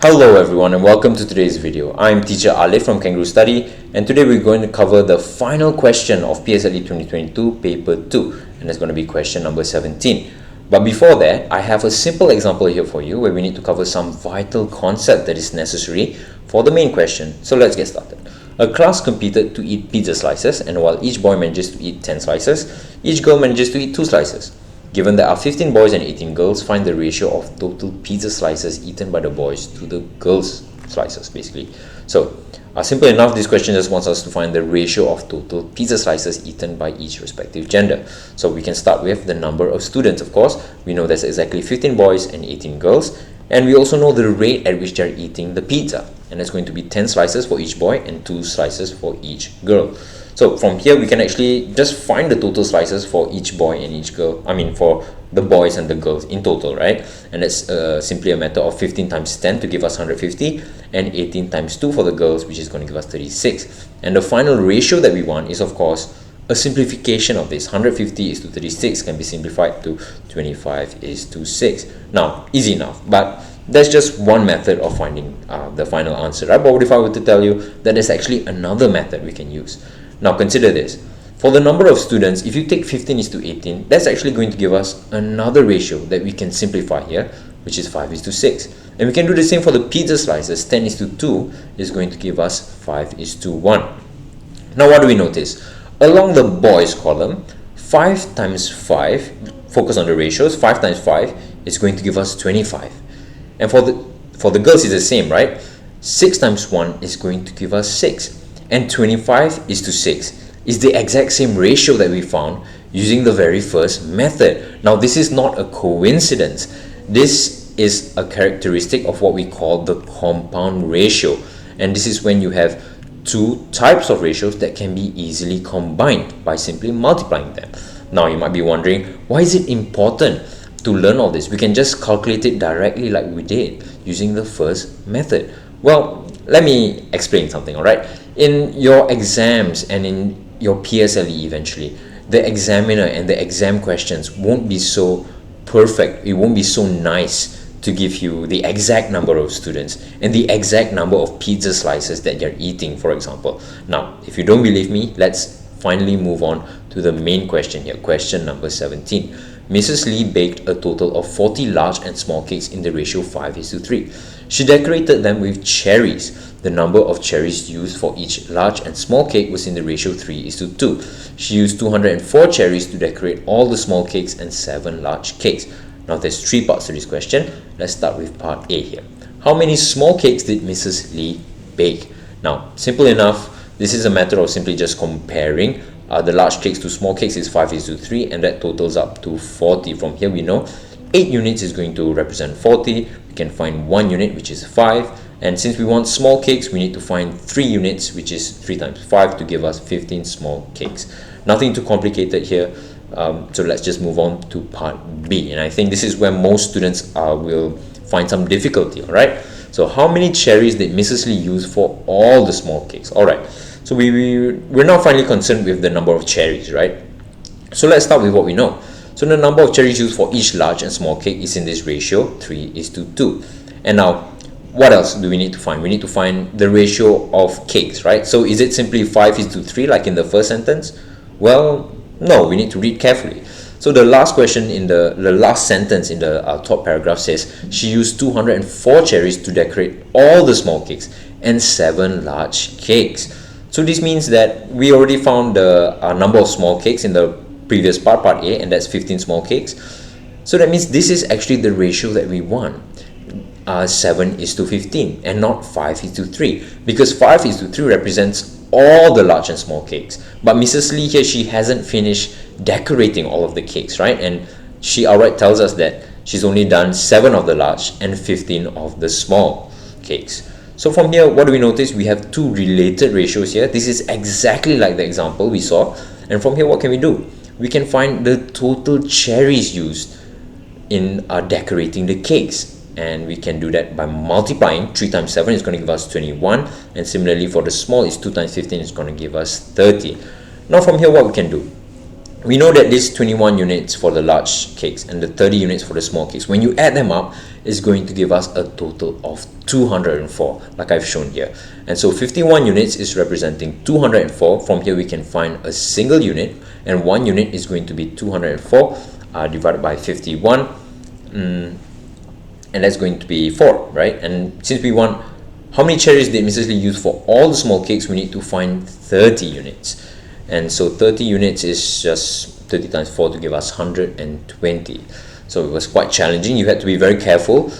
Hello everyone and welcome to today's video. I'm teacher Alif from Kangaroo Study, and today we're going to cover the final question of PSLE 2022 paper 2, and it's going to be question number 17. But before that, I have a simple example here for you where we need to cover some vital concept that is necessary for the main question. So let's get started. A class competed to eat pizza slices, and while each boy manages to eat 10 slices, each girl manages to eat 2 slices. Given there are 15 boys and 18 girls, find the ratio of total pizza slices eaten by the boys to the girls' slices, basically. So, simple enough, this question just wants us to find the ratio of total pizza slices eaten by each respective gender. So, we can start with the number of students, of course. We know there's exactly 15 boys and 18 girls. And we also know the rate at which they're eating the pizza. And it's going to be 10 slices for each boy and 2 slices for each girl. So from here, we can actually just find the total slices for each boy and each girl. For the boys and the girls in total, right? And it's simply a matter of 15 times 10 to give us 150 and 18 times 2 for the girls, which is going to give us 36. And the final ratio that we want is, of course, a simplification of this. 150 is to 36 can be simplified to 25 is to 6. Now, easy enough, but that's just one method of finding the final answer, right? But what if I were to tell you that there's actually another method we can use? Now consider this. For the number of students, if you take 15 is to 18, that's actually going to give us another ratio that we can simplify here, which is 5 is to 6. And we can do the same for the pizza slices. 10 is to 2 is going to give us 5 is to 1. Now what do we notice? Along the boys column, 5 times 5, focus on the ratios, 5 times 5 is going to give us 25. And for the girls it's the same, right? 6 times 1 is going to give us 6. And 25 is to 6 is the exact same ratio that we found using the very first method. Now this is not a coincidence. This is a characteristic of what we call the compound ratio. And this is when you have two types of ratios that can be easily combined by simply multiplying them. Now you might be wondering, why is it important to learn all this? We can just calculate it directly like we did using the first method. Well, let me explain something, alright? In your exams and in your PSLE eventually, the examiner and the exam questions won't be so perfect. It won't be so nice to give you the exact number of students and the exact number of pizza slices that you're eating, for example. Now, if you don't believe me, let's finally move on to the main question here, question number 17. Mrs. Lee baked a total of 40 large and small cakes in the ratio 5 is to 3. She decorated them with cherries. The number of cherries used for each large and small cake was in the ratio 3 is to 2. She used 204 cherries to decorate all the small cakes and 7 large cakes. Now there's 3 parts to this question. Let's start with part A here. How many small cakes did Mrs. Lee bake? Now, simple enough. This is a matter of simply just comparing the large cakes to small cakes is 5 is to 3, and that totals up to 40. From here we know 8 units is going to represent 40. We can find 1 unit, which is 5. And since we want small cakes, we need to find 3 units, which is 3 times 5 to give us 15 small cakes. Nothing too complicated here. So let's just move on to part B. And I think this is where most students will find some difficulty, alright? So how many cherries did Mrs. Lee use for all the small cakes? Alright, so we're now finally concerned with the number of cherries, right? So let's start with what we know. So the number of cherries used for each large and small cake is in this ratio, 3 is to 2. And now, what else do we need to find? We need to find the ratio of cakes, right? So is it simply 5 is to 3 like in the first sentence? Well, no, we need to read carefully. So the last question in the last sentence in the top paragraph says she used 204 cherries to decorate all the small cakes and 7 large cakes. So this means that we already found the number of small cakes in the previous part A, and that's 15 small cakes. So that means this is actually the ratio that we want. 7 is to 15 and not 5 is to 3, because 5 is to 3 represents all the large and small cakes. But Mrs. Lee here, she hasn't finished decorating all of the cakes, right? And she outright tells us that she's only done 7 of the large and 15 of the small cakes. So from here, what do we notice? We have 2 related ratios here. This is exactly like the example we saw. And from here, what can we do? We can find the total cherries used in decorating the cakes. And we can do that by multiplying. 3 times 7 is going to give us 21. And similarly for the small is 2 times 15 is going to give us 30. Now from here, what we can do? we know that this 21 units for the large cakes and the 30 units for the small cakes, when you add them up, is going to give us a total of 204, like I've shown here. And so 51 units is representing 204. From here we can find a single unit, and 1 unit is going to be 204 divided by 51, and that's going to be 4, right? And since we want how many cherries did Mrs. Lee use for all the small cakes, we need to find 30 units. And so 30 units is just 30 times 4 to give us 120. So it was quite challenging. You had to be very careful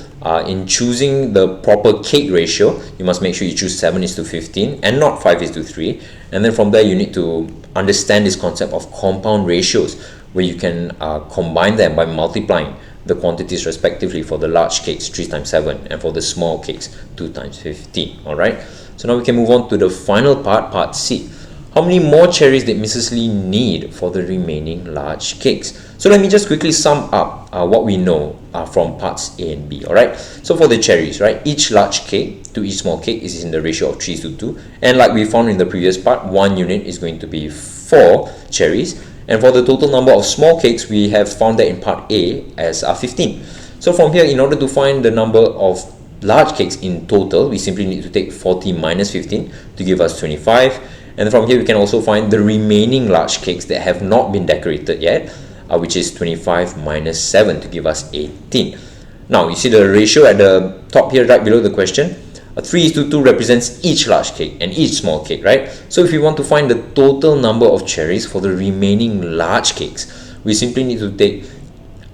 in choosing the proper cake ratio. You must make sure you choose 7:15 and not 5:3. And then from there you need to understand this concept of compound ratios, where you can combine them by multiplying the quantities respectively for the large cakes 3 times 7 and for the small cakes 2 times 15. Alright, so now we can move on to the final part, part C. How many more cherries did Mrs. Lee need for the remaining large cakes? So let me just quickly sum up what we know from parts A and B. Alright, so for the cherries, right, each large cake to each small cake is in the ratio of 3:2, and like we found in the previous part, 1 unit is going to be 4 cherries. And for the total number of small cakes, we have found that in part A as 15. So from here, in order to find the number of large cakes in total, we simply need to take 40 minus 15 to give us 25. And from here, we can also find the remaining large cakes that have not been decorated yet, which is 25 minus 7 to give us 18. Now, you see the ratio at the top here, right below the question. 3:2 represents each large cake and each small cake, right? So if we want to find the total number of cherries for the remaining large cakes, we simply need to take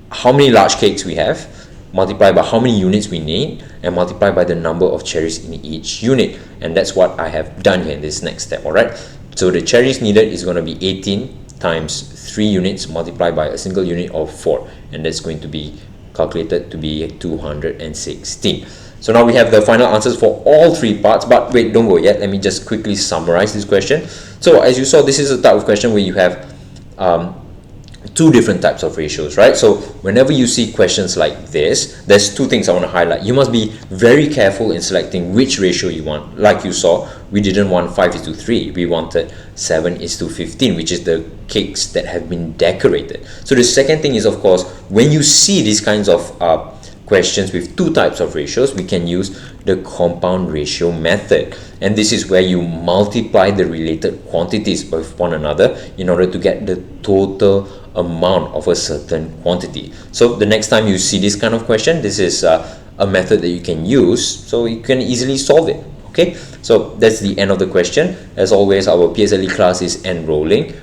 how many large cakes we have, multiply by how many units we need, and multiply by the number of cherries in each unit. And that's what I have done here in this next step. Alright, so the cherries needed is going to be 18 times 3 units multiplied by a single unit of 4, and that's going to be calculated to be 216. So now we have the final answers for all 3 parts, but wait, don't go yet. Let me just quickly summarize this question. So as you saw, this is a type of question where you have 2 different types of ratios, right? So whenever you see questions like this, there's 2 things I want to highlight. You must be very careful in selecting which ratio you want. Like you saw, we didn't want 5:3, we wanted 7:15, which is the cakes that have been decorated. So the second thing is, of course, when you see these kinds of questions with 2 types of ratios, we can use the compound ratio method, and this is where you multiply the related quantities with one another in order to get the total amount of a certain quantity. So the next time you see this kind of question, this is a method that you can use, so you can easily solve it. Okay, so that's the end of the question. As always, our PSLE class is enrolling.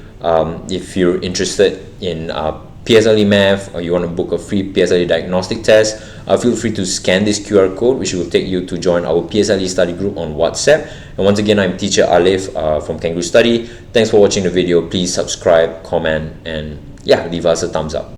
If you're interested in PSLE Math, or you want to book a free PSLE diagnostic test, feel free to scan this QR code, which will take you to join our PSLE study group on WhatsApp. And once again, I'm teacher Alif from Kangaroo Study. Thanks for watching the video. Please subscribe, comment, and yeah, leave us a thumbs up.